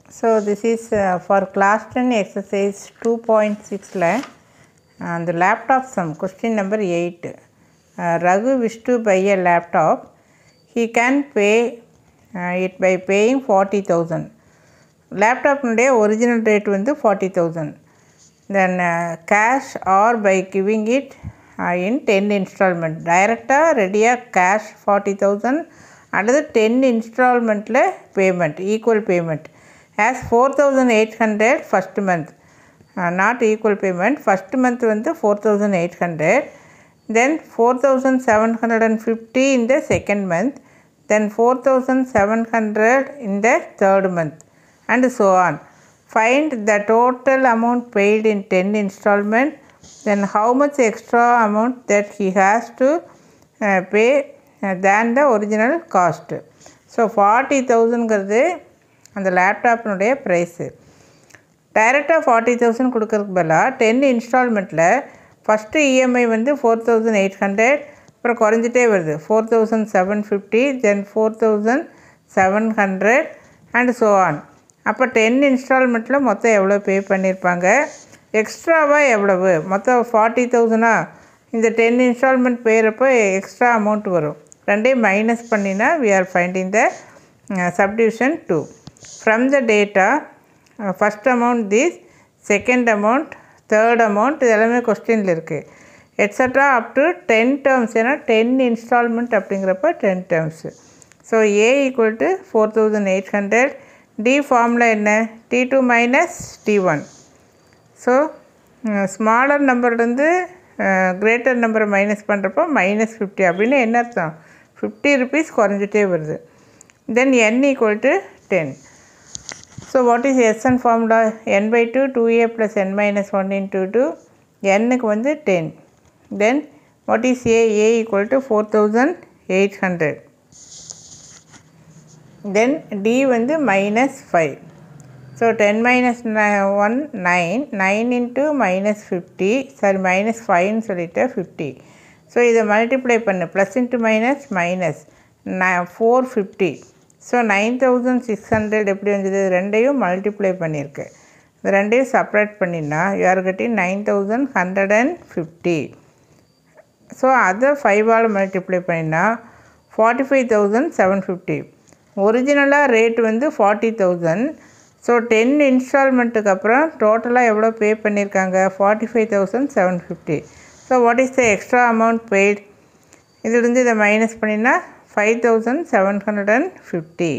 So this is for class 10 exercise 2.6 and the laptop sum question number 8. Raghu wished to buy a laptop. He can pay it by paying 40,000. Laptop original rate வந்து 40,000. Then cash or by giving it in 10 installment. Direct ready cash 40,000 and 10 installment payment, equal payment. As 4,800 first month, not equal payment. First month வந்து 4,800, then 4,750 in the second month, then 4,700 in the third month, and so on. Find the total amount paid in 10 installment, then how much extra amount that he has to pay than the original cost. So 40,000 அந்த லேப்டாப்பினுடைய price. டைரெக்டாக 40,000 கொடுக்கறதுக்கு பதிலாக 10 இன்ஸ்டால்மெண்ட்டில் first EMI வந்து 4,800, அப்புறம் குறைஞ்சிட்டே வருது 4,750, தென் 4,700 and so on. அப்போ 10 இன்ஸ்டால்மெண்ட்டில் மொத்தம் எவ்வளோ பே பண்ணியிருப்பாங்க, எக்ஸ்ட்ராவாக எவ்வளவு, மொத்தம் 40,000 இந்த 10 இன்ஸ்டால்மெண்ட் பேரப்போ எக்ஸ்ட்ரா அமௌண்ட் வரும். ரெண்டையும் மைனஸ் பண்ணினா we are finding the subdivision 2. From the data, first amount this, second amount, third amount, இதெல்லாமே கொஸ்டினில் இருக்குது. எட்ஸட்ரா அப் டு 10 டேர்ம்ஸ், ஏன்னா 10 இன்ஸ்டால்மெண்ட் அப்படிங்கிறப்ப 10 terms. So a equal to 4,800. D formula என்ன, T2 minus T1. So smaller நம்பர்லேருந்து greater நம்பரை minus பண்ணுறப்போ -50 அப்படின்னு என்ன அர்த்தம், 50 rupees குறைஞ்சிட்டே வருது. தென் n equal to 10. So what is Sn formula? n by 2 2a plus n minus 1 into 2, nக்கு வந்து 10. Then what is a equal to 4,800. Then d வந்து -5. So 10 minus 1 9, 9 into -50, sorry -5 சொல்லிட்டு 50. ஸோ இதை மல்டிப்ளை பண்ணு, plus into minus minus 450. So 9,600 எப்படி வந்தது, ரெண்டையும் multiply பண்ணியிருக்கு. இந்த ரெண்டையும் செப்ரேட் பண்ணினா யூ ஆர் கெட்டிங் 9,150. ஸோ அதை 5ஆல் மல்டிப்ளை பண்ணினா 45,750. ஒரிஜினலாக ரேட் வந்து 40,000. ஸோ 10 இன்ஸ்டால்மெண்ட்டுக்கு அப்புறம் டோட்டலாக எவ்வளோ பே பண்ணியிருக்காங்க, 45,750. So what is the extra amount paid, இதிலிருந்து இதை மைனஸ் பண்ணினா 5,750.